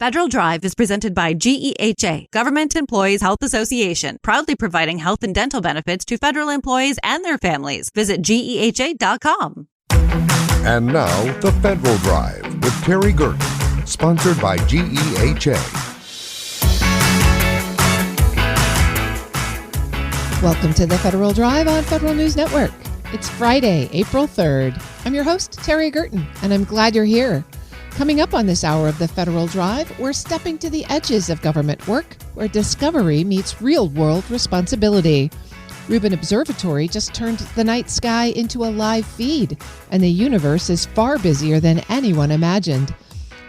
Federal Drive is presented by GEHA, Government Employees Health Association, proudly providing health and dental benefits to federal employees and their families. Visit GEHA.com. And now, the Federal Drive with Terry Gerton, sponsored by GEHA. Welcome to the Federal Drive on Federal News Network. It's Friday, April 3rd. I'm your host, Terry Gerton, and I'm glad you're here. Coming up on this hour of the Federal Drive, we're stepping to the edges of government work, where discovery meets real-world responsibility. Rubin Observatory just turned the night sky into a live feed, and the universe is far busier than anyone imagined.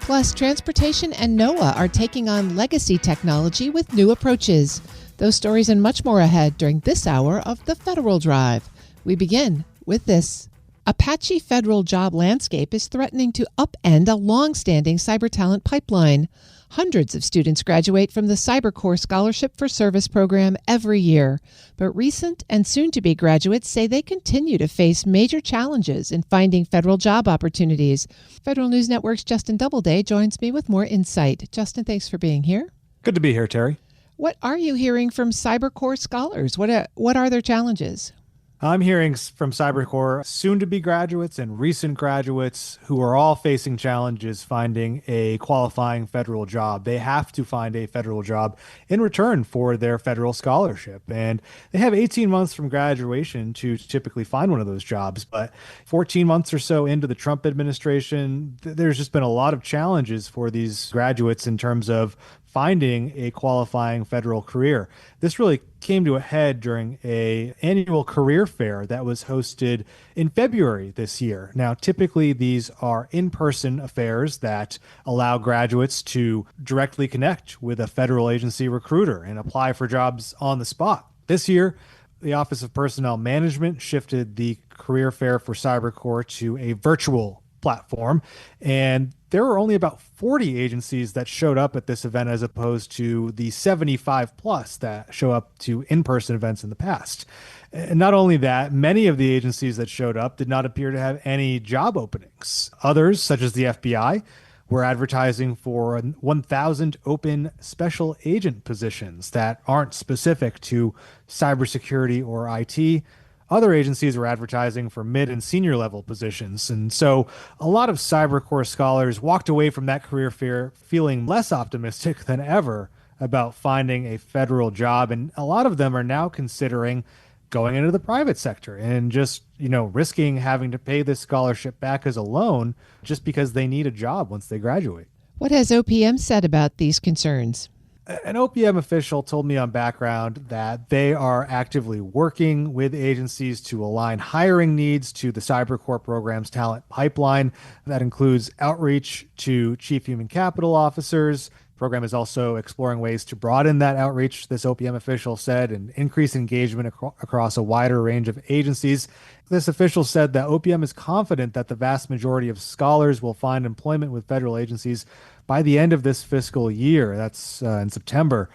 Plus, transportation and NOAA are taking on legacy technology with new approaches. Those stories and much more ahead during this hour of the Federal Drive. We begin with this. A patchy federal job landscape is threatening to upend a long-standing cyber talent pipeline. Hundreds of students graduate from the Cyber Corps Scholarship for Service program every year, but recent and soon-to-be graduates say they continue to face major challenges in finding federal job opportunities. Federal News Network's Justin Doubleday joins me with more insight. Justin, thanks for being here. Good to be here, Terry. What are you hearing from Cyber Corps scholars? What are their challenges? I'm hearing from Cyber Corps soon-to-be graduates and recent graduates who are all facing challenges finding a qualifying federal job. They have to find a federal job in return for their federal scholarship. And they have 18 months from graduation to typically find one of those jobs. But 14 months or so into the Trump administration, there's just been a lot of challenges for these graduates in terms of finding a qualifying federal career. This really came to a head during an annual career fair that was hosted in February this year. Now, typically these are in-person affairs that allow graduates to directly connect with a federal agency recruiter and apply for jobs on the spot. This year, the Office of Personnel Management shifted the career fair for Cyber Corps to a virtual platform, and there were only about 40 agencies that showed up at this event as opposed to the 75 plus that show up to in-person events in the past. And not only that, many of the agencies that showed up did not appear to have any job openings. Others, such as the FBI, were advertising for 1,000 open special agent positions that aren't specific to cybersecurity or IT. Other agencies were advertising for mid and senior level positions. And so a lot of Cyber Corps scholars walked away from that career fair feeling less optimistic than ever about finding a federal job. And a lot of them are now considering going into the private sector and just, risking having to pay this scholarship back as a loan just because they need a job once they graduate. What has OPM said about these concerns? An OPM official told me on background that they are actively working with agencies to align hiring needs to the Cyber Corps program's talent pipeline. That includes outreach to chief human capital officers. The program is also exploring ways to broaden that outreach, this OPM official said, and increase engagement across a wider range of agencies. This official said that OPM is confident that the vast majority of scholars will find employment with federal agencies by the end of this fiscal year. That's in September.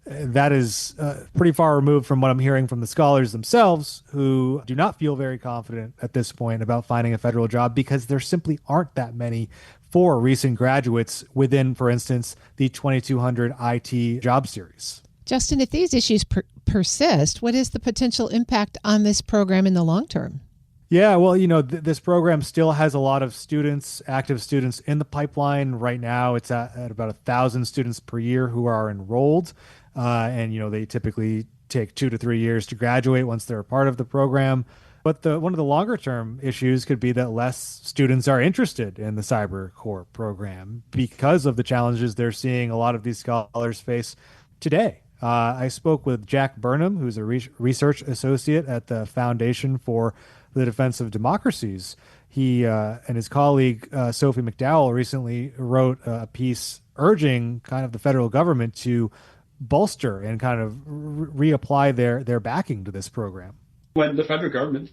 That is pretty far removed from what I'm hearing from the scholars themselves, who do not feel very confident at this point about finding a federal job because there simply aren't that many for recent graduates within, for instance, the 2200 IT job series. Justin, if these issues persist, what is the potential impact on this program in the long term? Yeah, well, this program still has a lot of students, active students in the pipeline. Right now, it's at about 1,000 students per year who are enrolled. And they typically take 2 to 3 years to graduate once they're a part of the program. But one of the longer term issues could be that less students are interested in the Cyber Corps program because of the challenges they're seeing a lot of these scholars face today. I spoke with Jack Burnham, who's a research associate at the Foundation for the Defense of Democracies. He and his colleague, Sophie McDowell, recently wrote a piece urging kind of the federal government to bolster and kind of reapply their backing to this program. When the federal government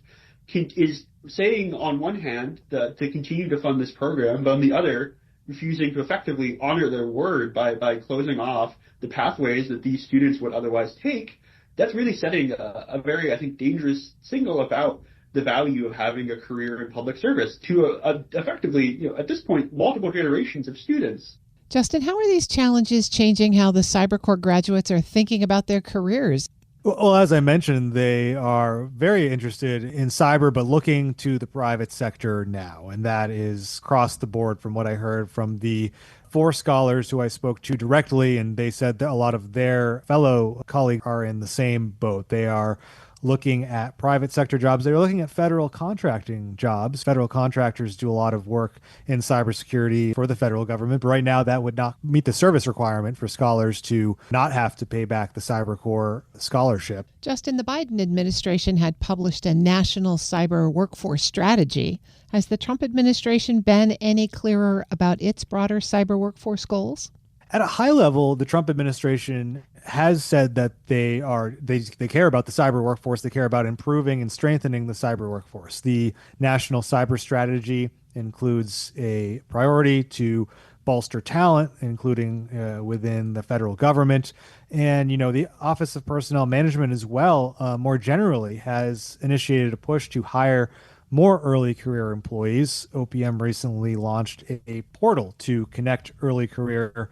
is saying on one hand that they continue to fund this program, but on the other, refusing to effectively honor their word by closing off the pathways that these students would otherwise take, that's really setting a very, I think, dangerous signal about the value of having a career in public service to effectively, at this point, multiple generations of students. Justin, how are these challenges changing how the CyberCore graduates are thinking about their careers? Well, as I mentioned, they are very interested in cyber, but looking to the private sector now. And that is across the board from what I heard from the 4 scholars who I spoke to directly. And they said that a lot of their fellow colleagues are in the same boat. They are looking at private sector jobs. They're looking at federal contracting jobs. Federal contractors do a lot of work in cybersecurity for the federal government. But right now, that would not meet the service requirement for scholars to not have to pay back the CyberCore scholarship. Justin, the Biden administration had published a national cyber workforce strategy. Has the Trump administration been any clearer about its broader cyber workforce goals? At a high level, the Trump administration has said that they care about the cyber workforce. They care about improving and strengthening the cyber workforce. The national cyber strategy includes a priority to bolster talent, including within the federal government. And, the Office of Personnel Management as well, more generally, has initiated a push to hire more early career employees. OPM recently launched a portal to connect early career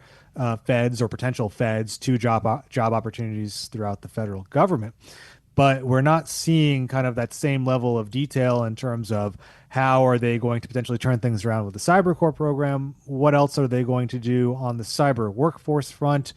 feds or potential feds to job opportunities throughout the federal government. But we're not seeing kind of that same level of detail in terms of how are they going to potentially turn things around with the CyberCore program? What else are they going to do on the cyber workforce front?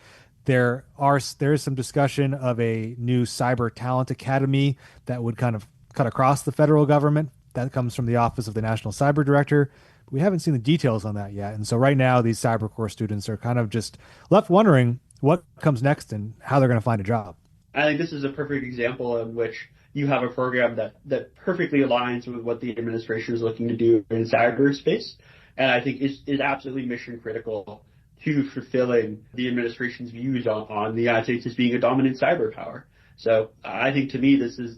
There is some discussion of a new cyber talent academy that would kind of cut across the federal government. That comes from the Office of the National Cyber Director. We haven't seen the details on that yet. And so right now, these CyberCore students are kind of just left wondering what comes next and how they're going to find a job. I think this is a perfect example in which you have a program that perfectly aligns with what the administration is looking to do in cyberspace. And I think is absolutely mission critical to fulfilling the administration's views on the United States as being a dominant cyber power. So I think to me, this is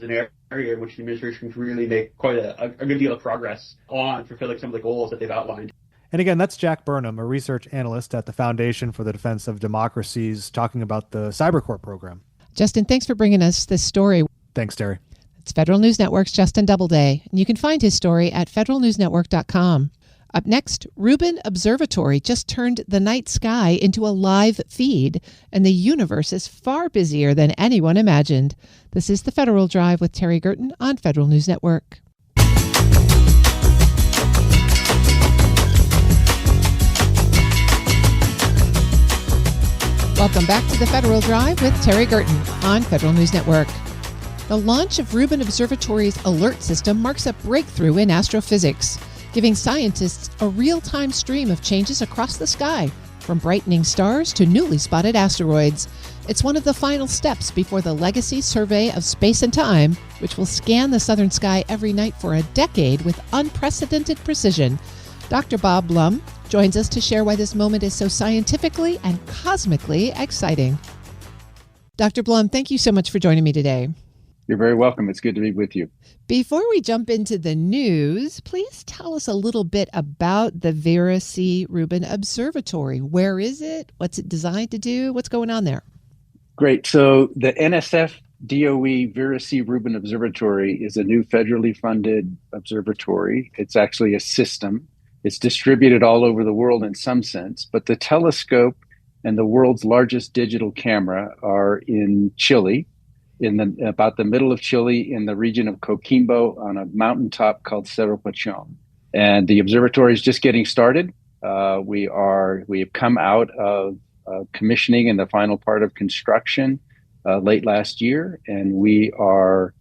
an area in which the administration can really make quite a good deal of progress on fulfilling some of the goals that they've outlined. And again, that's Jack Burnham, a research analyst at the Foundation for the Defense of Democracies, talking about the CyberCore program. Justin, thanks for bringing us this story. Thanks, Terry. It's Federal News Network's Justin Doubleday, and you can find his story at federalnewsnetwork.com. Up next, Rubin Observatory just turned the night sky into a live feed, and the universe is far busier than anyone imagined. This is the Federal Drive with Terry Gerton on Federal News Network. Welcome back to the Federal Drive with Terry Gerton on Federal News Network. The launch of Rubin Observatory's alert system marks a breakthrough in astrophysics, giving scientists a real-time stream of changes across the sky, from brightening stars to newly spotted asteroids. It's one of the final steps before the legacy survey of space and time, which will scan the southern sky every night for a decade with unprecedented precision. Dr. Bob Blum joins us to share why this moment is so scientifically and cosmically exciting. Dr. Blum, thank you so much for joining me today. You're very welcome. It's good to be with you. Before we jump into the news, please tell us a little bit about the Vera C. Rubin Observatory. Where is it? What's it designed to do? What's going on there? Great. So the NSF DOE Vera C. Rubin Observatory is a new federally funded observatory. It's actually a system. It's distributed all over the world in some sense, but the telescope and the world's largest digital camera are in Chile, about the middle of Chile, in the region of Coquimbo, on a mountaintop called Cerro Pachón. And the observatory is just getting started. We have come out of commissioning and the final part of construction late last year, and we are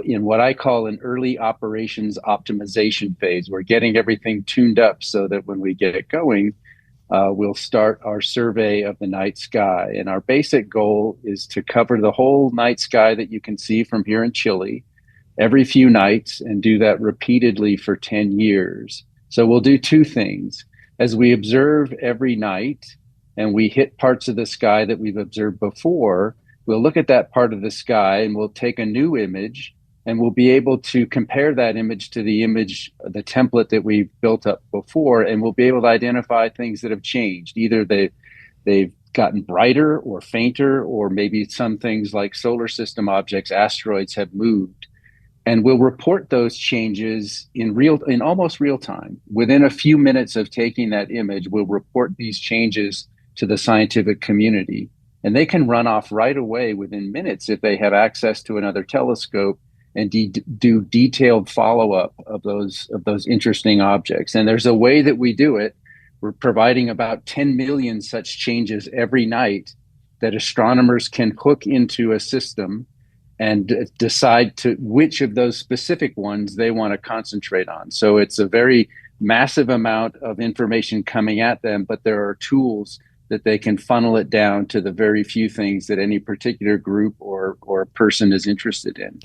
in what I call an early operations optimization phase. We're getting everything tuned up so that when we get it going, we'll start our survey of the night sky. And our basic goal is to cover the whole night sky that you can see from here in Chile every few nights and do that repeatedly for 10 years. So we'll do two things. As we observe every night and we hit parts of the sky that we've observed before, we'll look at that part of the sky and we'll take a new image, and we'll be able to compare that image to the image, the template that we've built up before, and we'll be able to identify things that have changed. Either they've gotten brighter or fainter, or maybe some things like solar system objects, asteroids, have moved. and we'll report those changes in almost real time. Within a few minutes of taking that image, we'll report these changes to the scientific community. And they can run off right away within minutes if they have access to another telescope and do detailed follow-up of those interesting objects. And there's a way that we do it. We're providing about 10 million such changes every night that astronomers can hook into a system and decide to which of those specific ones they want to concentrate on. So it's a very massive amount of information coming at them, but there are tools that they can funnel it down to the very few things that any particular group or person is interested in.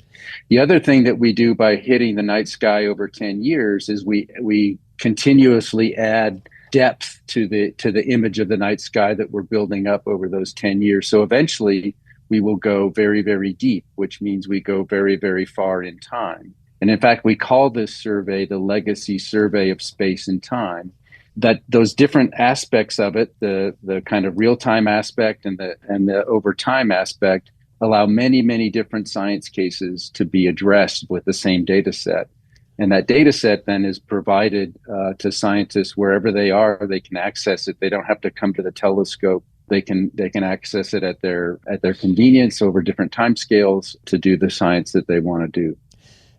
The other thing that we do by hitting the night sky over 10 years is we continuously add depth to the image of the night sky that we're building up over those 10 years. So eventually we will go very, very deep, which means we go very, very far in time. And in fact, we call this survey the Legacy Survey of Space and Time. That those different aspects of it, the kind of real-time aspect and the over time aspect, allow many, many different science cases to be addressed with the same data set. And that data set then is provided to scientists wherever they are. They can access it. They don't have to come to the telescope. They can access it at their convenience over different timescales to do the science that they want to do.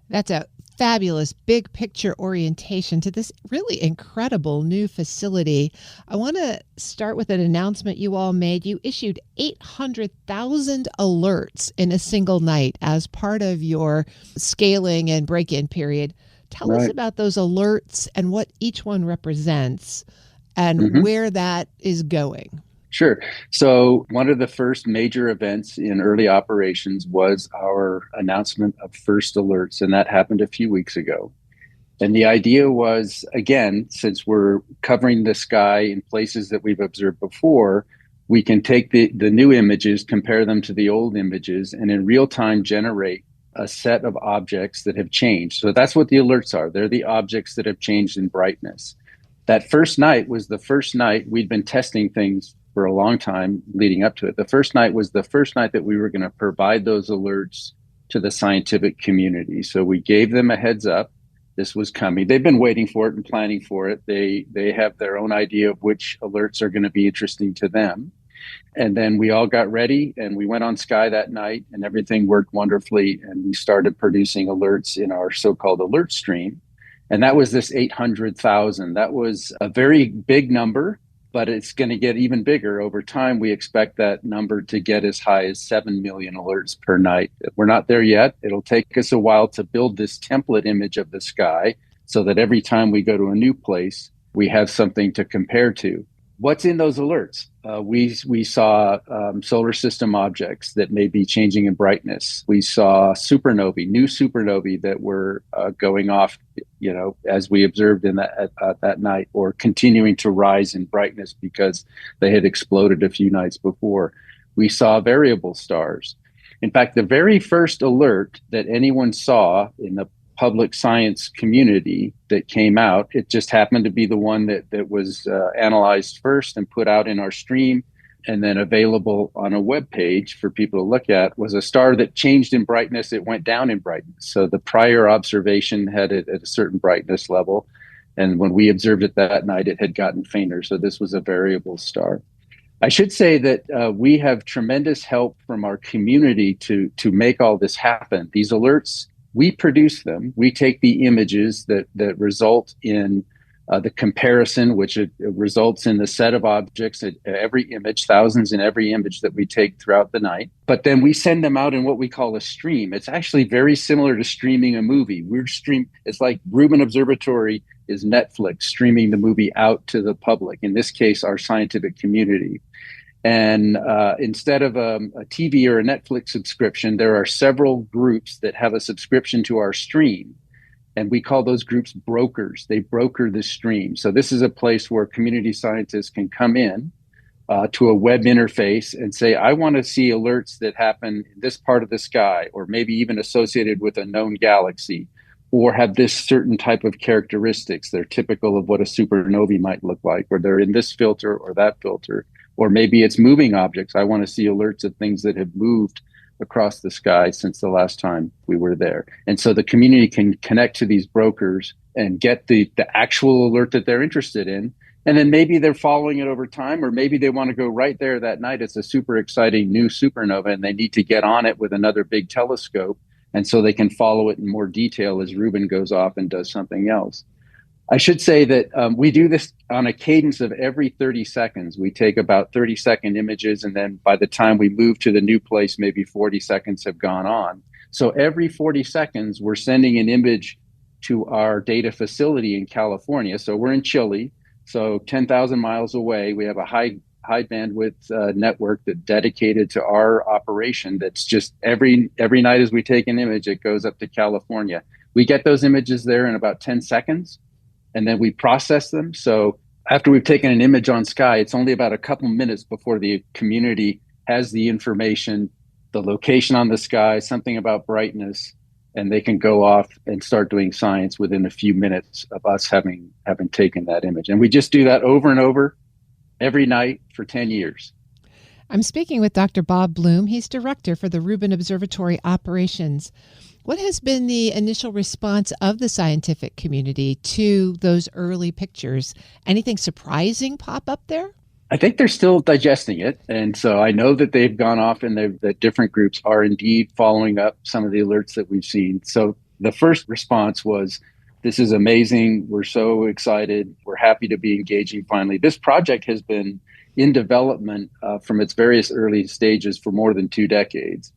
That's a fabulous big picture orientation to this really incredible new facility. I want to start with an announcement you all made. You issued 800,000 alerts in a single night as part of your scaling and break-in period. Tell us about those alerts and what each one represents and where that is going. Sure. So one of the first major events in early operations was our announcement of first alerts, and that happened a few weeks ago. And the idea was, again, since we're covering the sky in places that we've observed before, we can take the new images, compare them to the old images, and in real time generate a set of objects that have changed. So that's what the alerts are. They're the objects that have changed in brightness. That first night was the first night we'd been testing things for a long time leading up to it. The first night was the first night that we were going to provide those alerts to the scientific community. So we gave them a heads up. This was coming. They've been waiting for it and planning for it. They have their own idea of which alerts are going to be interesting to them. And then we all got ready and we went on Sky that night and everything worked wonderfully. And we started producing alerts in our so-called alert stream. And that was this 800,000. That was a very big number, but it's going to get even bigger over time. We expect that number to get as high as 7 million alerts per night. We're not there yet. It'll take us a while to build this template image of the sky so that every time we go to a new place, we have something to compare to. What's in those alerts? We saw solar system objects that may be changing in brightness. We saw new supernovae that were going off, as we observed in that night, or continuing to rise in brightness because they had exploded a few nights before. We saw variable stars. In fact, the very first alert that anyone saw in the public science community that came out, it just happened to be the one that was analyzed first and put out in our stream and then available on a web page for people to look at, was a star that changed in brightness. It went down in brightness. So the prior observation had it at a certain brightness level. And when we observed it that night, it had gotten fainter. So this was a variable star. I should say that we have tremendous help from our community to make all this happen. These alerts, we produce them. We take the images that result in the comparison, which it results in the set of objects at every image, thousands in every image that we take throughout the night. But then we send them out in what we call a stream. It's actually very similar to streaming a movie. It's like Rubin Observatory is Netflix streaming the movie out to the public, in this case, our scientific community. And instead of a TV or a Netflix subscription, there are several groups that have a subscription to our stream. And we call those groups brokers. They broker the stream. So this is a place where community scientists can come in to a web interface and say, I want to see alerts that happen in this part of the sky, or maybe even associated with a known galaxy, or have this certain type of characteristics. They're typical of what a supernovae might look like, or they're in this filter or that filter. Or maybe it's moving objects. I want to see alerts of things that have moved across the sky since the last time we were there. And so the community can connect to these brokers and get the actual alert that they're interested in. And then maybe they're following it over time, or maybe they want to go right there that night. It's a super exciting new supernova and they need to get on it with another big telescope. And so they can follow it in more detail as Rubin goes off and does something else. I should say that we do this on a cadence of every 30 seconds. We take about 30-second images, and then by the time we move to the new place, maybe 40 seconds have gone on. So every 40 seconds, we're sending an image to our data facility in California. So we're in Chile, so 10,000 miles away. We have a high bandwidth network that's dedicated to our operation. That's just every night as we take an image, it goes up to California. We get those images there in about 10 seconds. And then we process them. So after we've taken an image on sky, it's only about a couple minutes before the community has the information, the location on the sky, something about brightness, and they can go off and start doing science within a few minutes of us having taken that image. And we just do that over and over every night for 10 years. I'm speaking with Dr. Bob Bloom. He's director for the Rubin Observatory operations. What has been the initial response of the scientific community to those early pictures? Anything surprising pop up there? I think they're still digesting it. And so I know that they've gone off and that different groups are indeed following up some of the alerts that we've seen. So the first response was, this is amazing. We're so excited. We're happy to be engaging finally. This project has been in development from its various early stages for more than 2 decades.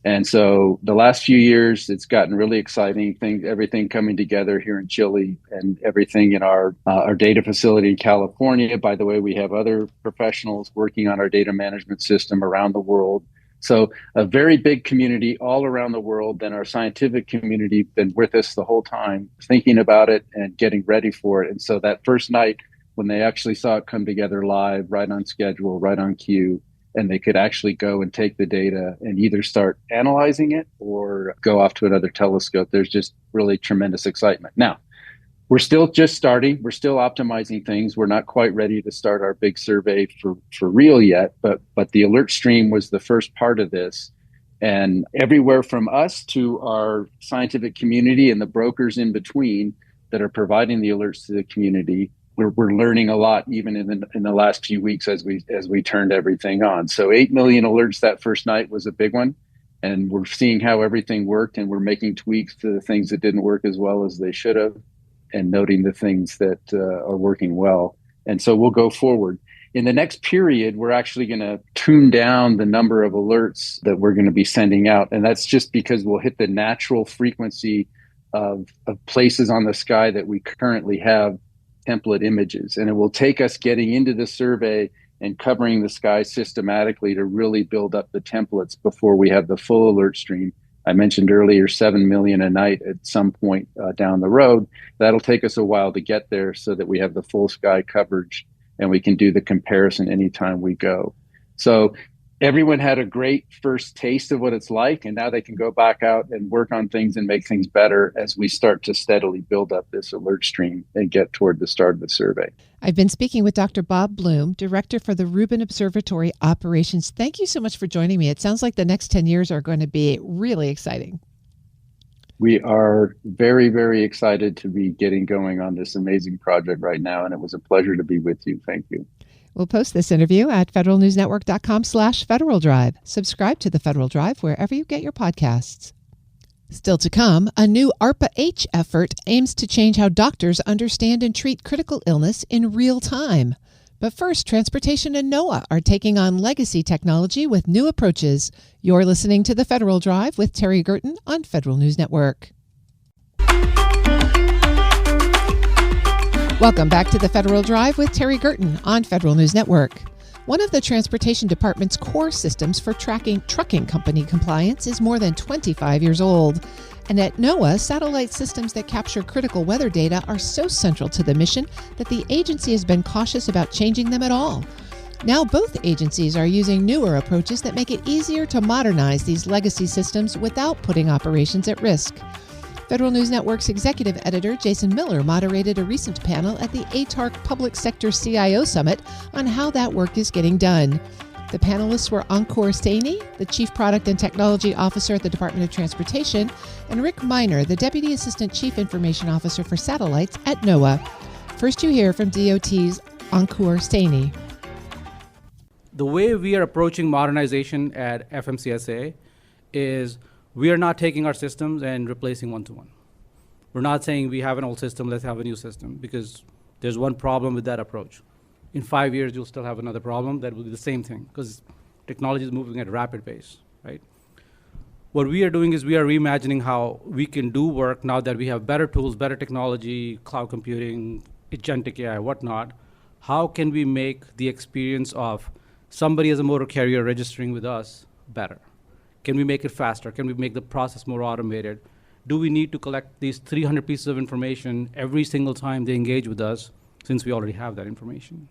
And so the last few years, it's gotten really exciting. Everything coming together here in Chile and everything in our data facility in California. By the way, we have other professionals working on our data management system around the world. So a very big community all around the world. Then our scientific community been with us the whole time, thinking about it and getting ready for it. And so that first night when they actually saw it come together live, right on schedule, right on cue, and they could actually go and take the data and either start analyzing it or go off to another telescope, there's just really tremendous excitement. Now, we're still just starting. We're still optimizing things. We're not quite ready to start our big survey for real yet, but the alert stream was the first part of this. And everywhere from us to our scientific community and the brokers in between that are providing the alerts to the community, we're learning a lot even in the last few weeks as we turned everything on. So 8 million alerts that first night was a big one. And we're seeing how everything worked, and we're making tweaks to the things that didn't work as well as they should have, and noting the things that are working well. And so we'll go forward. In the next period, we're actually going to tune down the number of alerts that we're going to be sending out. And that's just because we'll hit the natural frequency of places on the sky that we currently have template images. And it will take us getting into the survey and covering the sky systematically to really build up the templates before we have the full alert stream. I mentioned earlier, 7 million a night at some point down the road. That'll take us a while to get there so that we have the full sky coverage and we can do the comparison anytime we go. So everyone had a great first taste of what it's like, and now they can go back out and work on things and make things better as we start to steadily build up this alert stream and get toward the start of the survey. I've been speaking with Dr. Bob Bloom, director for the Rubin Observatory operations. Thank you so much for joining me. It sounds like the next 10 years are going to be really exciting. We are very, very excited to be getting going on this amazing project right now, and it was a pleasure to be with you. Thank you. We'll post this interview at federalnewsnetwork.com/Federal Drive. Subscribe to the Federal Drive wherever you get your podcasts. Still to come, a new ARPA H effort aims to change how doctors understand and treat critical illness in real time. But first, transportation and NOAA are taking on legacy technology with new approaches. You're listening to the Federal Drive with Terry Gerton on Federal News Network. Welcome back to the Federal Drive with Terry Gerton on Federal News Network. One of the Transportation Department's core systems for tracking trucking company compliance is more than 25 years old. And at NOAA, satellite systems that capture critical weather data are so central to the mission that the agency has been cautious about changing them at all. Now both agencies are using newer approaches that make it easier to modernize these legacy systems without putting operations at risk. Federal News Network's executive editor Jason Miller moderated a recent panel at the ATARC Public Sector CIO Summit on how that work is getting done. The panelists were Ankur Saini, the Chief Product and Technology Officer at the Department of Transportation, and Rick Miner, the Deputy Assistant Chief Information Officer for Satellites at NOAA. First you hear from DOT's Ankur Saini. The way we are approaching modernization at FMCSA is we are not taking our systems and replacing one-to-one. We're not saying we have an old system, let's have a new system, because there's one problem with that approach. In 5 years, you'll still have another problem that will be the same thing, because technology is moving at a rapid pace, right? What we are doing is we are reimagining how we can do work now that we have better tools, better technology, cloud computing, agentic AI, whatnot. How can we make the experience of somebody as a motor carrier registering with us better? Can we make it faster? Can we make the process more automated? Do we need to collect these 300 pieces of information every single time they engage with us, since we already have that information?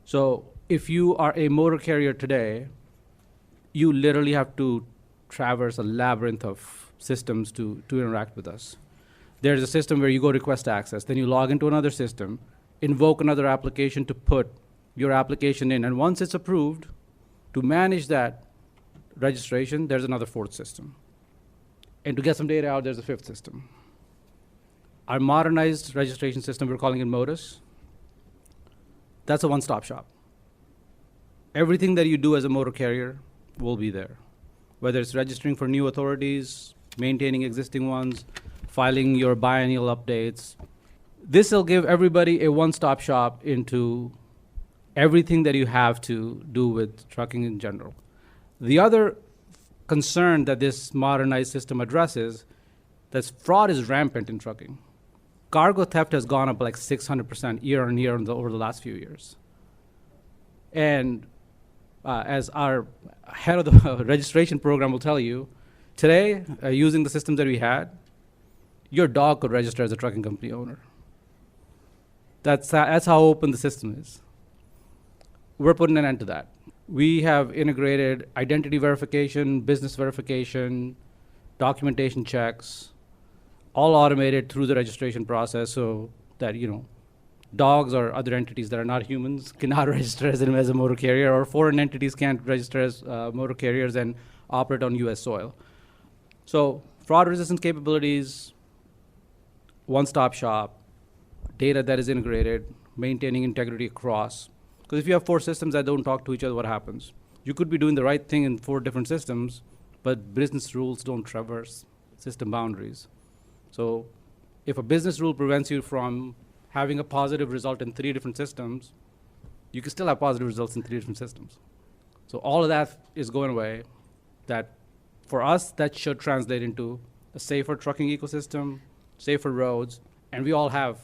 So if you are a motor carrier today, you literally have to traverse a labyrinth of systems to interact with us. There's a system where you go request access, then you log into another system, invoke another application to put your application in, and once it's approved, to manage that registration, there's another fourth system. And to get some data out, there's a fifth system. Our modernized registration system, we're calling it Modus. That's a one-stop shop. Everything that you do as a motor carrier will be there, whether it's registering for new authorities, maintaining existing ones, filing your biennial updates. This will give everybody a one-stop shop into everything that you have to do with trucking in general. The other concern that this modernized system addresses, that fraud is rampant in trucking. Cargo theft has gone up like 600% year on year over the last few years. And as our head of the registration program will tell you, today, using the systems that we had, your dog could register as a trucking company owner. That's how open the system is. We're putting an end to that. We have integrated identity verification, business verification, documentation checks, all automated through the registration process, so that dogs or other entities that are not humans cannot register as a motor carrier, or foreign entities can't register as motor carriers and operate on U.S. soil. So fraud resistance capabilities, one-stop shop, data that is integrated, maintaining integrity across. Because if you have 4 systems that don't talk to each other, what happens? You could be doing the right thing in 4 different systems, but business rules don't traverse system boundaries. So if a business rule prevents you from having a positive result in 3 different systems, you can still have positive results in 3 different systems. So all of that is going away. That, for us, that should translate into a safer trucking ecosystem, safer roads, and we all have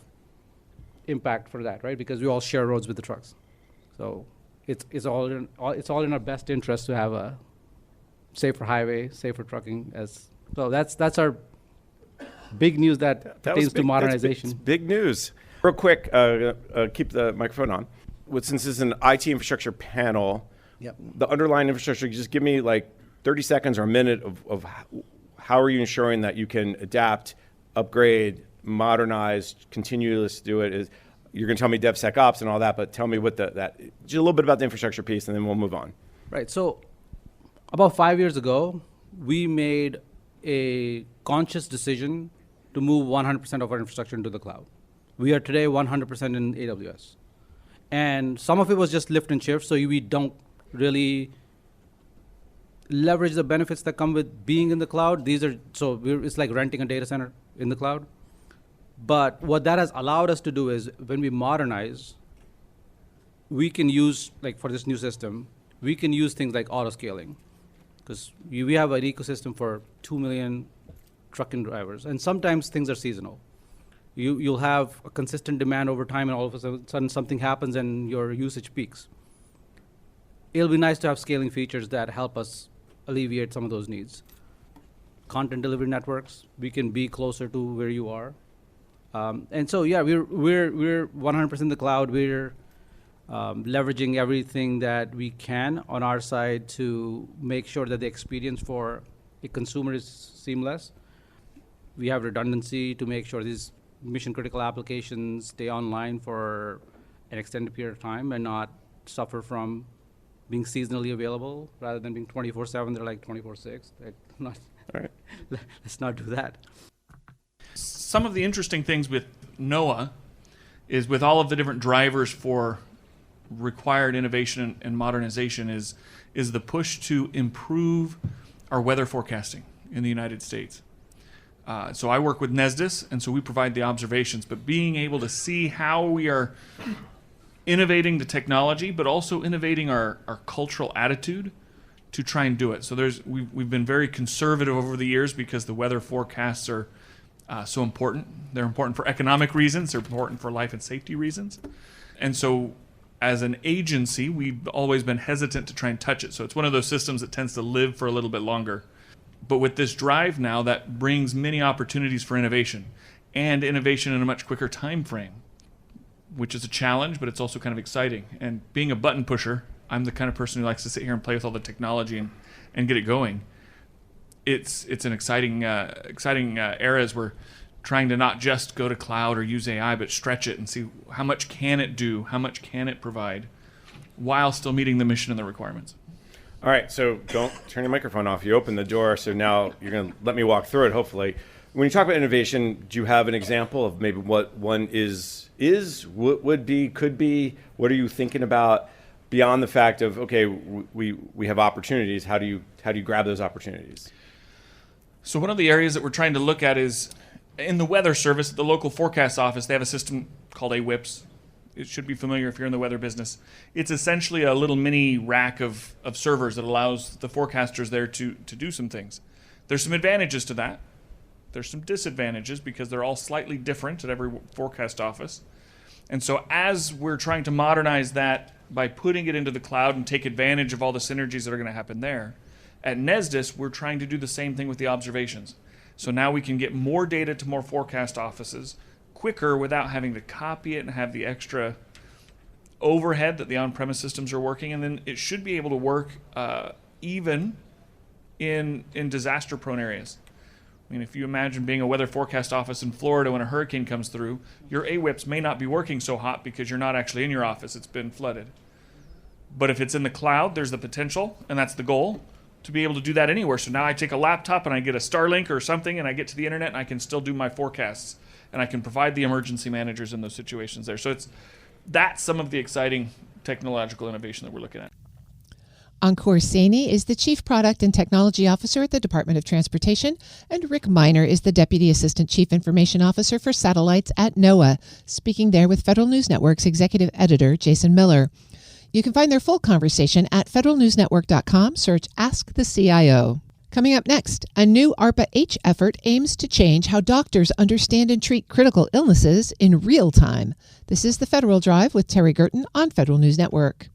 impact for that, right? Because we all share roads with the trucks. So it's all in our best interest to have a safer highway, safer trucking. So that's our big news that pertains to modernization. That's big news. Real quick, keep the microphone on. Since this is an IT infrastructure panel, Yep. The underlying infrastructure, just give me like 30 seconds or a minute of how are you ensuring that you can adapt, upgrade, modernize, continuously do it. You're going to tell me DevSecOps and all that, but tell me what just a little bit about the infrastructure piece, and then we'll move on. Right. So about 5 years ago, we made a conscious decision to move 100% of our infrastructure into the cloud. We are today 100% in AWS. And some of it was just lift and shift, so we don't really leverage the benefits that come with being in the cloud. It's like renting a data center in the cloud. But what that has allowed us to do is, when we modernize, we can use, like for this new system, we can use things like auto-scaling. Because we have an ecosystem for 2 million trucking drivers, and sometimes things are seasonal. You'll have a consistent demand over time, and all of a sudden something happens and your usage peaks. It'll be nice to have scaling features that help us alleviate some of those needs. Content delivery networks, we can be closer to where you are. And so, yeah, we're 100% in the cloud. We're leveraging everything that we can on our side to make sure that the experience for a consumer is seamless. We have redundancy to make sure these mission-critical applications stay online for an extended period of time and not suffer from being seasonally available rather than being 24/7. They're like 24/6. Not, All right. let's not do that. Some of the interesting things with NOAA is with all of the different drivers for required innovation and modernization is the push to improve our weather forecasting in the United States. So I work with NESDIS, and so we provide the observations, but being able to see how we are innovating the technology, but also innovating our cultural attitude to try and do it. So we've been very conservative over the years because the weather forecasts are so important. They're important for economic reasons. They're important for life and safety reasons. And so as an agency, we've always been hesitant to try and touch it. So it's one of those systems that tends to live for a little bit longer. But with this drive now, that brings many opportunities for innovation, and innovation in a much quicker time frame, which is a challenge, but it's also kind of exciting. And being a button pusher, I'm the kind of person who likes to sit here and play with all the technology and get it going. It's an exciting era as we're trying to not just go to cloud or use AI, but stretch it and see how much can it do, how much can it provide, while still meeting the mission and the requirements. All right, so don't turn your microphone off. You opened the door, so now you're going to let me walk through it, hopefully. When you talk about innovation, do you have an example of maybe what one would be, could be? What are you thinking about beyond the fact of, okay, we have opportunities. How do you grab those opportunities? So one of the areas that we're trying to look at is in the weather service at the local forecast office. They have a system called AWIPS. It should be familiar if you're in the weather business. It's essentially a little mini rack of servers that allows the forecasters there to do some things. There's some advantages to that. There's some disadvantages because they're all slightly different at every forecast office. And so as we're trying to modernize that by putting it into the cloud and take advantage of all the synergies that are going to happen there, at NESDIS, we're trying to do the same thing with the observations. So now we can get more data to more forecast offices quicker without having to copy it and have the extra overhead that the on-premise systems are working. And then it should be able to work even in disaster-prone areas. I mean, if you imagine being a weather forecast office in Florida when a hurricane comes through, your AWIPS may not be working so hot because you're not actually in your office. It's been flooded. But if it's in the cloud, there's the potential, and that's the goal, to be able to do that anywhere. So now I take a laptop and I get a Starlink or something and I get to the internet and I can still do my forecasts and I can provide the emergency managers in those situations there. So that's some of the exciting technological innovation that we're looking at. Ankur Saini is the Chief Product and Technology Officer at the Department of Transportation, and Rick Miner is the Deputy Assistant Chief Information Officer for Satellites at NOAA, speaking there with Federal News Network's Executive Editor, Jason Miller. You can find their full conversation at federalnewsnetwork.com. Search Ask the CIO. Coming up next, a new ARPA H effort aims to change how doctors understand and treat critical illnesses in real time. This is the Federal Drive with Terry Gerton on Federal News Network.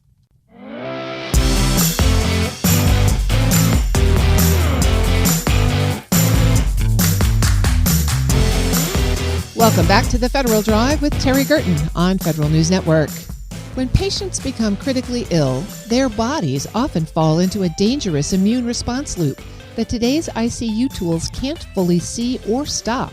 Welcome back to the Federal Drive with Terry Gerton on Federal News Network. When patients become critically ill, their bodies often fall into a dangerous immune response loop that today's ICU tools can't fully see or stop.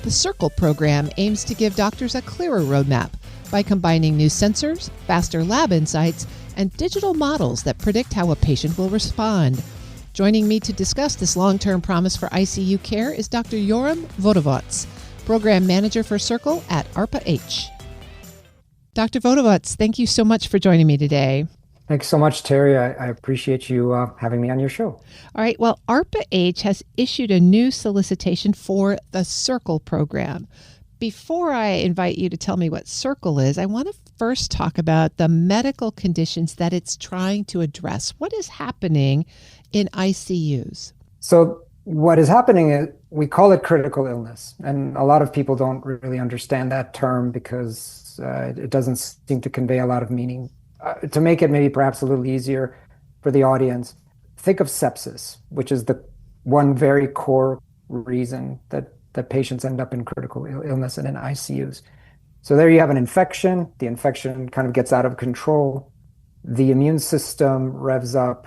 The CIRCLE program aims to give doctors a clearer roadmap by combining new sensors, faster lab insights, and digital models that predict how a patient will respond. Joining me to discuss this long-term promise for ICU care is Dr. Yoram Vodovots, Program Manager for CIRCLE at ARPA H. Dr. Vodovots, thank you so much for joining me today. Thanks so much, Terry. I appreciate you having me on your show. All right. Well, ARPA H has issued a new solicitation for the CIRCLE program. Before I invite you to tell me what CIRCLE is, I want to first talk about the medical conditions that it's trying to address. What is happening in ICUs? So what is happening is we call it critical illness, and a lot of people don't really understand that term because it doesn't seem to convey a lot of meaning. To make it maybe perhaps a little easier for the audience, think of sepsis, which is the one very core reason that patients end up in critical illness and in ICUs. So there you have an infection. The infection kind of gets out of control. The immune system revs up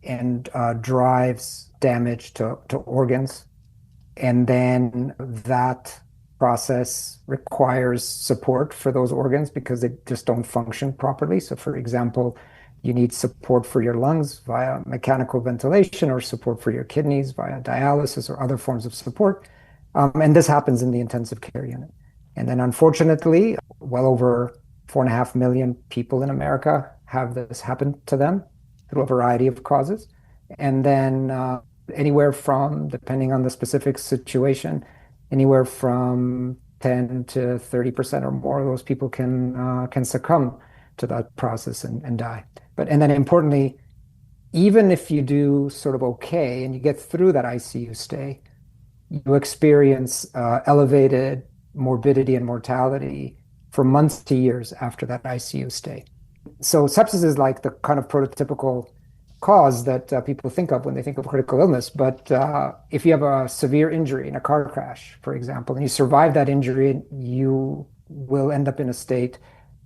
and drives damage to organs. And then that process requires support for those organs because they just don't function properly. So for example, you need support for your lungs via mechanical ventilation or support for your kidneys via dialysis or other forms of support. And this happens in the intensive care unit. And then unfortunately, well over 4.5 million people in America have this happen to them through a variety of causes. And then anywhere from, depending on the specific situation, anywhere from 10 to 30% or more of those people can succumb to that process and die. And then importantly, even if you do sort of okay and you get through that ICU stay, you experience elevated morbidity and mortality for months to years after that ICU stay. So sepsis is like the kind of prototypical cause that people think of when they think of critical illness. But if you have a severe injury in a car crash, for example, and you survive that injury, you will end up in a state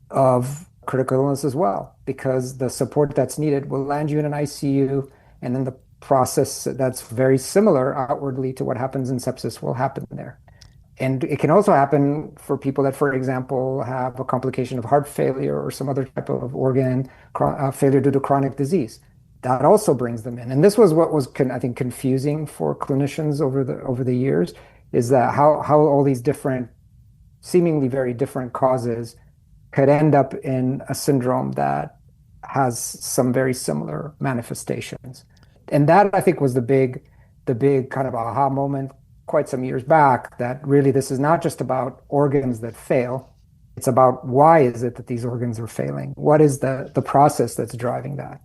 of critical illness as well, because the support that's needed will land you in an ICU, and then the process that's very similar outwardly to what happens in sepsis will happen there. And it can also happen for people that, for example, have a complication of heart failure or some other type of organ failure due to chronic disease. That also brings them in. And this was what was, I think, confusing for clinicians over the years, is that how all these different, seemingly very different causes could end up in a syndrome that has some very similar manifestations. And that, I think, was the big kind of aha moment quite some years back, that really this is not just about organs that fail. It's about why is it that these organs are failing? What is the process that's driving that?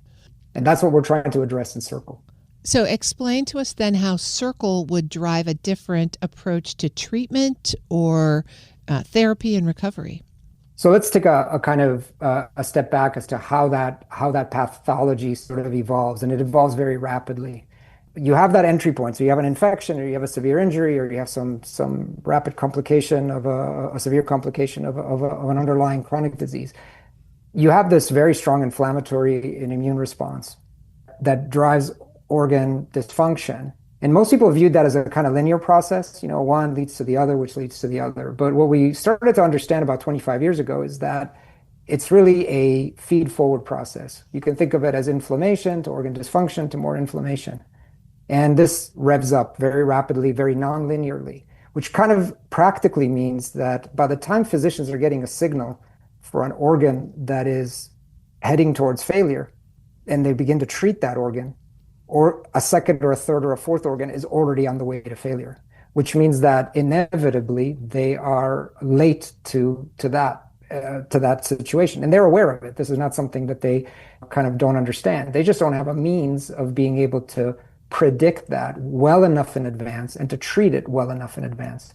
And that's what we're trying to address in Circle. So explain to us then how Circle would drive a different approach to treatment or therapy and recovery. So let's take a kind of a step back as to how that pathology sort of evolves, and it evolves very rapidly. You have that entry point. So you have an infection, or you have a severe injury, or you have some rapid complication of a severe complication of an underlying chronic disease. You have this very strong inflammatory and immune response that drives organ dysfunction. And most people viewed that as a kind of linear process. One leads to the other, which leads to the other. But what we started to understand about 25 years ago is that it's really a feed-forward process. You can think of it as inflammation to organ dysfunction to more inflammation. And this revs up very rapidly, very non-linearly, which kind of practically means that by the time physicians are getting a signal for an organ that is heading towards failure, and they begin to treat that organ, or a second or a third or a fourth organ is already on the way to failure, which means that inevitably they are late to that situation. And they're aware of it. This is not something that they kind of don't understand. They just don't have a means of being able to predict that well enough in advance and to treat it well enough in advance.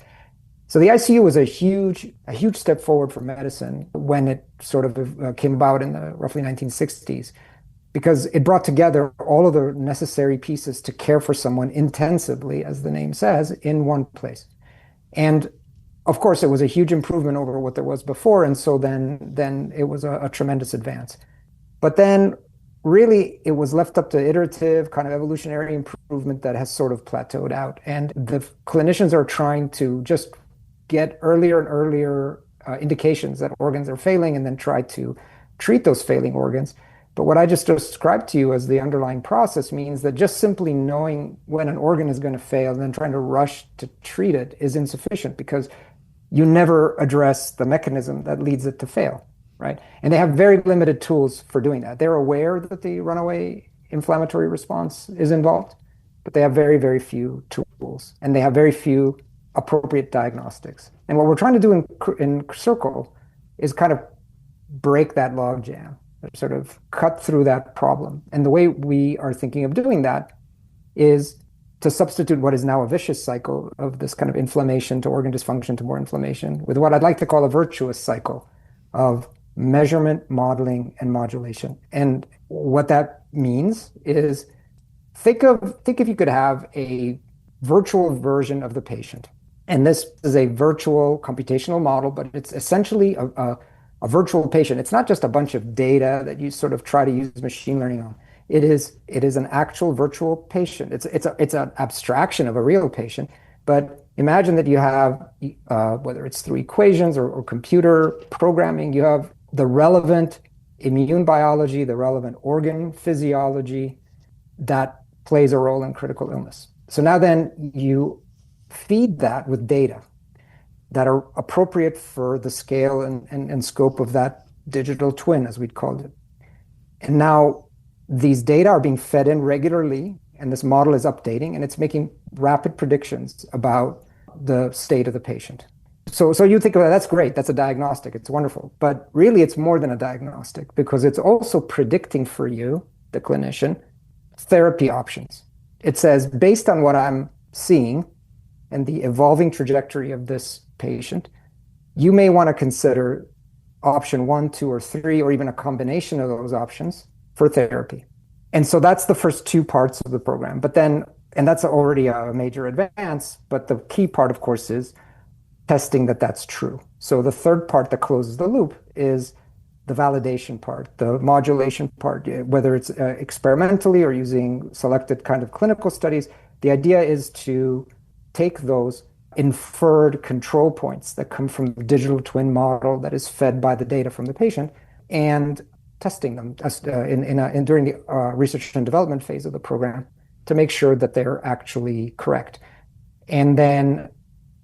So the ICU was a huge step forward for medicine when it sort of came about in the roughly 1960s, because it brought together all of the necessary pieces to care for someone intensively, as the name says, in one place. And of course, it was a huge improvement over what there was before. And so then it was a tremendous advance. But then really it was left up to iterative kind of evolutionary improvement that has sort of plateaued out. And the clinicians are trying to just get earlier and earlier indications that organs are failing and then try to treat those failing organs. But what I just described to you as the underlying process means that just simply knowing when an organ is going to fail and then trying to rush to treat it is insufficient, because you never address the mechanism that leads it to fail, right? And they have very limited tools for doing that. They're aware that the runaway inflammatory response is involved, but they have very, very few tools, and they have very few appropriate diagnostics. And what we're trying to do in Circle is kind of break that logjam, sort of cut through that problem. And the way we are thinking of doing that is to substitute what is now a vicious cycle of this kind of inflammation to organ dysfunction to more inflammation with what I'd like to call a virtuous cycle of measurement, modeling, and modulation. And what that means is think if you could have a virtual version of the patient. And this is a virtual computational model, but it's essentially a virtual patient. It's not just a bunch of data that you sort of try to use machine learning on. It is an actual virtual patient. It's an abstraction of a real patient. But imagine that you have, whether it's through equations or computer programming, you have the relevant immune biology, the relevant organ physiology that plays a role in critical illness. So now then you feed that with data that are appropriate for the scale and scope of that digital twin, as we'd called it. And now these data are being fed in regularly, and this model is updating, and it's making rapid predictions about the state of the patient. So you think, well, that's great, that's a diagnostic, it's wonderful. But really, it's more than a diagnostic, because it's also predicting for you, the clinician, therapy options. It says, based on what I'm seeing and the evolving trajectory of this patient, you may want to consider option 1, 2, or 3, or even a combination of those options for therapy. And so that's the first 2 parts of the program. But then, and that's already a major advance, but the key part, of course, is testing that that's true. So the third part that closes the loop is the validation part, the modulation part, whether it's experimentally or using selected kind of clinical studies. The idea is to take those inferred control points that come from the digital twin model that is fed by the data from the patient and testing them during the research and development phase of the program to make sure that they're actually correct. And then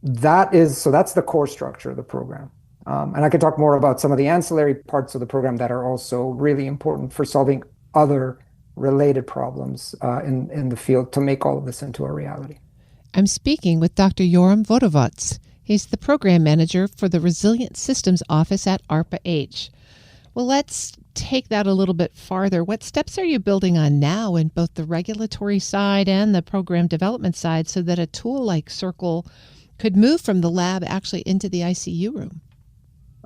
that's the core structure of the program. And I could talk more about some of the ancillary parts of the program that are also really important for solving other related problems in the field to make all of this into a reality. I'm speaking with Dr. Yoram Vodovats. He's the program manager for the Resilient Systems Office at ARPA H. Well, let's take that a little bit farther. What steps are you building on now in both the regulatory side and the program development side so that a tool like Circle could move from the lab actually into the ICU room?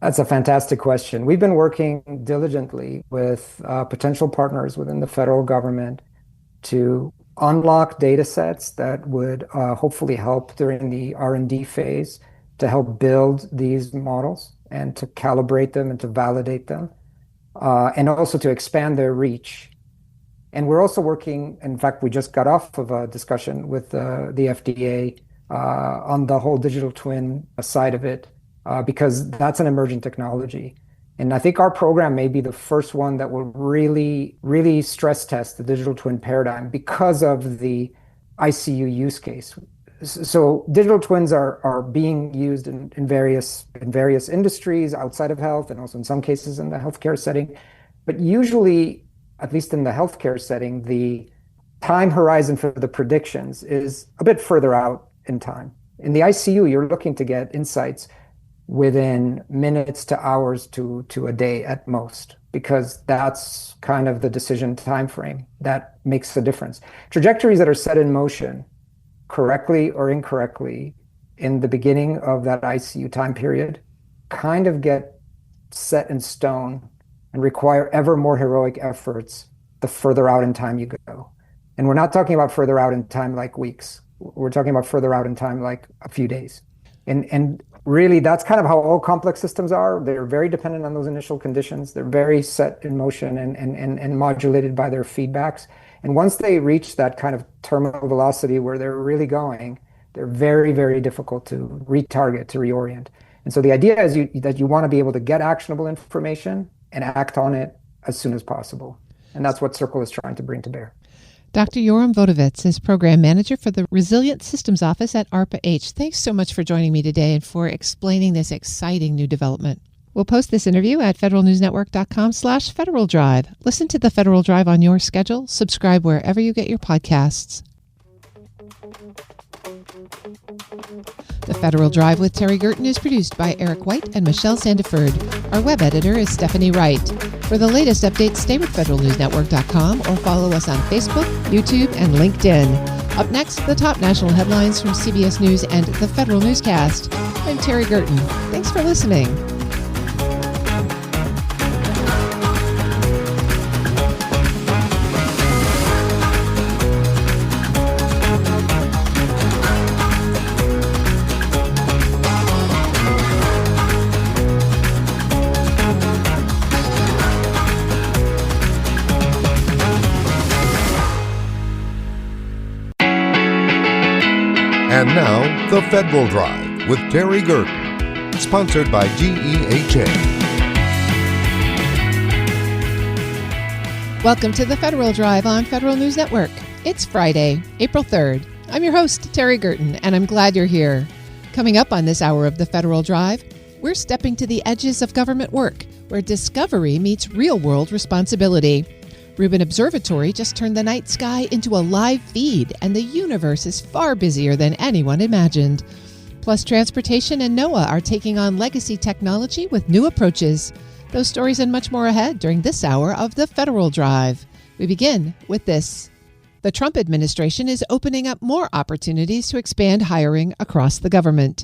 That's a fantastic question. We've been working diligently with potential partners within the federal government to unlock data sets that would hopefully help during the R&D phase to help build these models and to calibrate them and to validate them, and also to expand their reach. And we're also working, in fact, we just got off of a discussion with the FDA on the whole digital twin side of it, because that's an emerging technology. And I think our program may be the first one that will really, really stress test the digital twin paradigm because of the ICU use case. So digital twins are being used in various industries outside of health, and also in some cases in the healthcare setting. But usually, at least in the healthcare setting, the time horizon for the predictions is a bit further out in time. In the ICU, you're looking to get insights within minutes to hours to a day at most, because that's kind of the decision time frame that makes the difference. Trajectories that are set in motion correctly or incorrectly in the beginning of that ICU time period kind of get set in stone and require ever more heroic efforts the further out in time you go. And we're not talking about further out in time like weeks. We're talking about further out in time like a few days. And really, that's kind of how all complex systems are. They're very dependent on those initial conditions. They're very set in motion and modulated by their feedbacks. And once they reach that kind of terminal velocity where they're really going, they're very, very difficult to retarget, to reorient. And so the idea is that you want to be able to get actionable information and act on it as soon as possible. And that's what Circle is trying to bring to bear. Dr. Yoram Vodovats is Program Manager for the Resilient Systems Office at ARPA H. Thanks so much for joining me today and for explaining this exciting new development. We'll post this interview at federalnewsnetwork.com/Federal Drive. Listen to the Federal Drive on your schedule. Subscribe wherever you get your podcasts. The Federal Drive with Terry Gerton is produced by Eric White and Michelle Sandiford. Our web editor is Stephanie Wright. For the latest updates, stay with federalnewsnetwork.com or follow us on Facebook, YouTube, and LinkedIn. Up next, the top national headlines from CBS News and the Federal Newscast. I'm Terry Gerton. Thanks for listening. And now, The Federal Drive with Terry Gerton, sponsored by GEHA. Welcome to the Federal Drive on Federal News Network. It's Friday, April 3rd. I'm your host, Terry Gerton, and I'm glad you're here. Coming up on this hour of the Federal Drive, we're stepping to the edges of government work, where discovery meets real-world responsibility. Rubin Observatory just turned the night sky into a live feed, and the universe is far busier than anyone imagined. Plus, transportation and NOAA are taking on legacy technology with new approaches. Those stories and much more ahead during this hour of the Federal Drive. We begin with this. The Trump administration is opening up more opportunities to expand hiring across the government.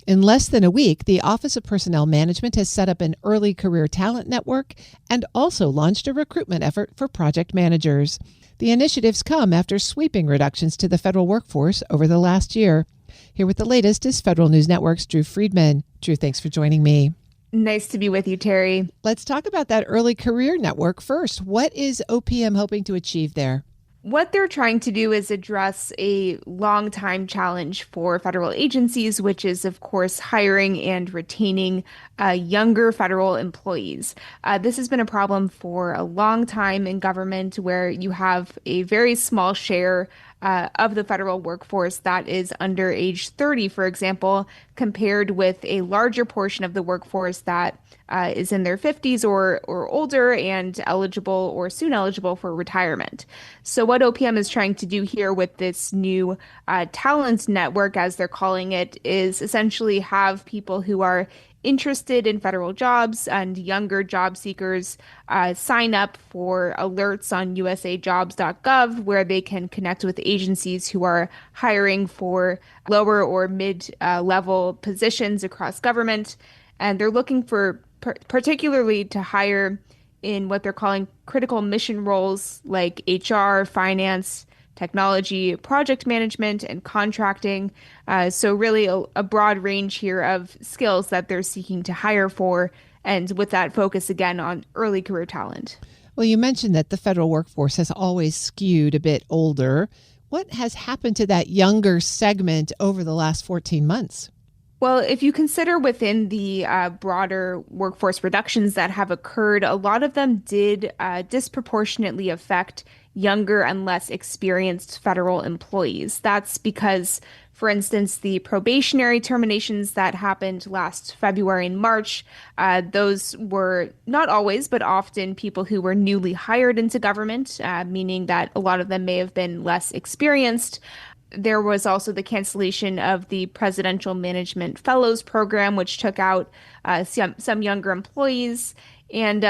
In less than a week, the Office of Personnel Management has set up an early career talent network and also launched a recruitment effort for project managers. The initiatives come after sweeping reductions to the federal workforce over the last year. Here with the latest is Federal News Network's Drew Friedman. Drew, thanks for joining me. Nice to be with you, Terry. Let's talk about that early career network first. What is OPM hoping to achieve there? What they're trying to do is address a long-time challenge for federal agencies, which is, of course, hiring and retaining younger federal employees. This has been a problem for a long time in government, where you have a very small share of the federal workforce that is under age 30, for example, compared with a larger portion of the workforce that is in their 50s or older and eligible or soon eligible for retirement. So what OPM is trying to do here with this new talent network, as they're calling it, is essentially have people who are interested in federal jobs and younger job seekers sign up for alerts on usajobs.gov, where they can connect with agencies who are hiring for lower or mid-level positions across government. And they're looking for particularly to hire in what they're calling critical mission roles like HR, finance, technology, project management, and contracting. So really a broad range here of skills that they're seeking to hire for, and with that focus again on early career talent. Well, you mentioned that the federal workforce has always skewed a bit older. What has happened to that younger segment over the last 14 months? Well, if you consider within the broader workforce reductions that have occurred, a lot of them did disproportionately affect younger and less experienced federal employees. That's because, for instance, the probationary terminations that happened last February and March, those were not always, but often people who were newly hired into government, meaning that a lot of them may have been less experienced. There was also the cancellation of the Presidential Management Fellows Program, which took out some younger employees, and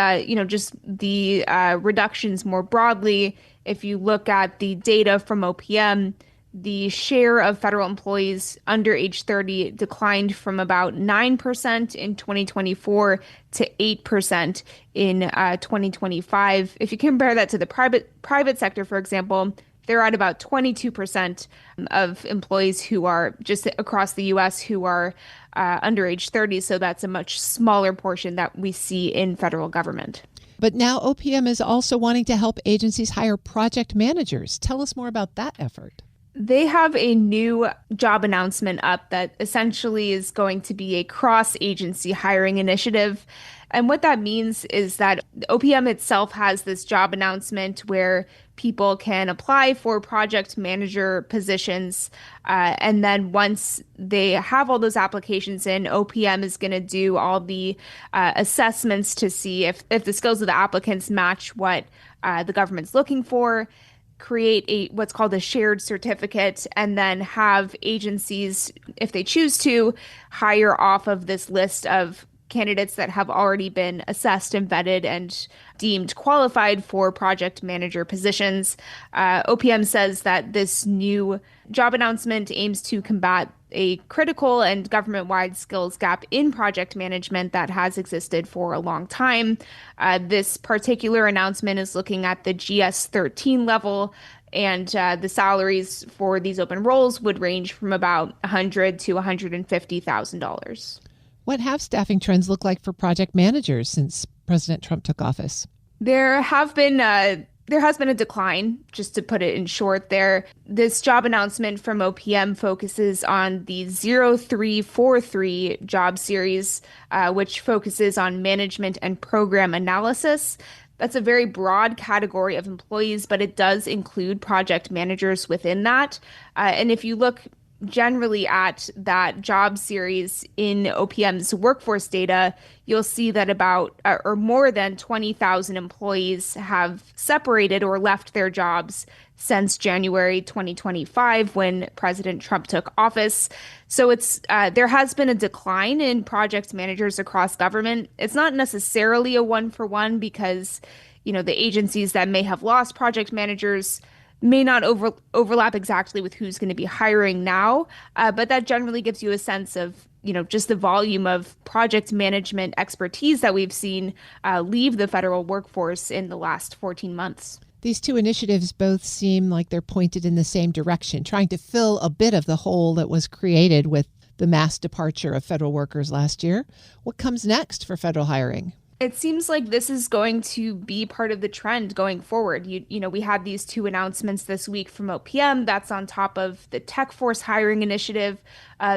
just the reductions more broadly. If you look at the data from OPM, the share of federal employees under age 30 declined from about 9% in 2024 to 8% in 2025. If you compare that to the private sector, for example, they're at about 22% of employees who are just across the U.S. who are under age 30. So that's a much smaller portion that we see in federal government. But now OPM is also wanting to help agencies hire project managers. Tell us more about that effort. They have a new job announcement up that essentially is going to be a cross-agency hiring initiative. And what that means is that OPM itself has this job announcement where people can apply for project manager positions. And then once they have all those applications in, OPM is going to do all the assessments to see if the skills of the applicants match what the government's looking for, create what's called a shared certificate, and then have agencies, if they choose to, hire off of this list of candidates that have already been assessed and vetted and deemed qualified for project manager positions. OPM says that this new job announcement aims to combat a critical and government-wide skills gap in project management that has existed for a long time. This particular announcement is looking at the GS-13 level, and the salaries for these open roles would range from about $100,000 to $150,000. What have staffing trends look like for project managers since President Trump took office? There has been a decline, just to put it in short there. This job announcement from OPM focuses on the 0343 job series, which focuses on management and program analysis. That's a very broad category of employees, but it does include project managers within that. And if you look generally at that job series in OPM's workforce data, you'll see that about or more than 20,000 employees have separated or left their jobs since January 2025 when President Trump took office. So it's there has been a decline in project managers across government. It's not necessarily a one-for-one because, the agencies that may have lost project managers may not overlap exactly with who's going to be hiring now, but that generally gives you a sense of, just the volume of project management expertise that we've seen leave the federal workforce in the last 14 months. These two initiatives both seem like they're pointed in the same direction, trying to fill a bit of the hole that was created with the mass departure of federal workers last year. What comes next for federal hiring? It seems like this is going to be part of the trend going forward. We had these two announcements this week from OPM. That's on top of the Tech Force hiring initiative.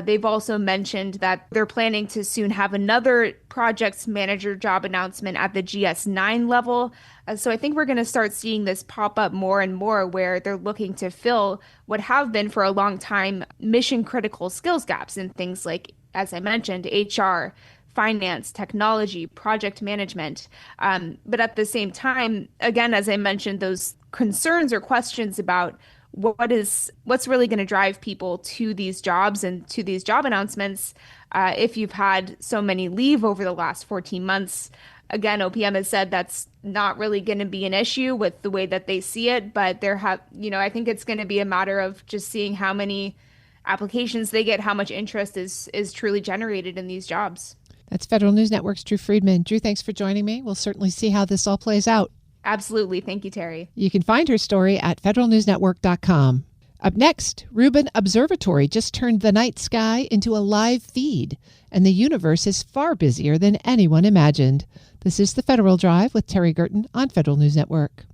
They've also mentioned that they're planning to soon have another projects manager job announcement at the GS9 level. So I think we're going to start seeing this pop up more and more where they're looking to fill what have been for a long time mission critical skills gaps in things like, as I mentioned, HR, finance, technology, project management. But at the same time, again, as I mentioned, those concerns or questions about what's really going to drive people to these jobs and to these job announcements, if you've had so many leave over the last 14 months. Again, OPM has said that's not really going to be an issue with the way that they see it, but I think it's going to be a matter of just seeing how many applications they get, how much interest is truly generated in these jobs. That's Federal News Network's Drew Friedman. Drew, thanks for joining me. We'll certainly see how this all plays out. Absolutely. Thank you, Terry. You can find her story at federalnewsnetwork.com. Up next, Rubin Observatory just turned the night sky into a live feed, and the universe is far busier than anyone imagined. This is the Federal Drive with Terry Gerton on Federal News Network.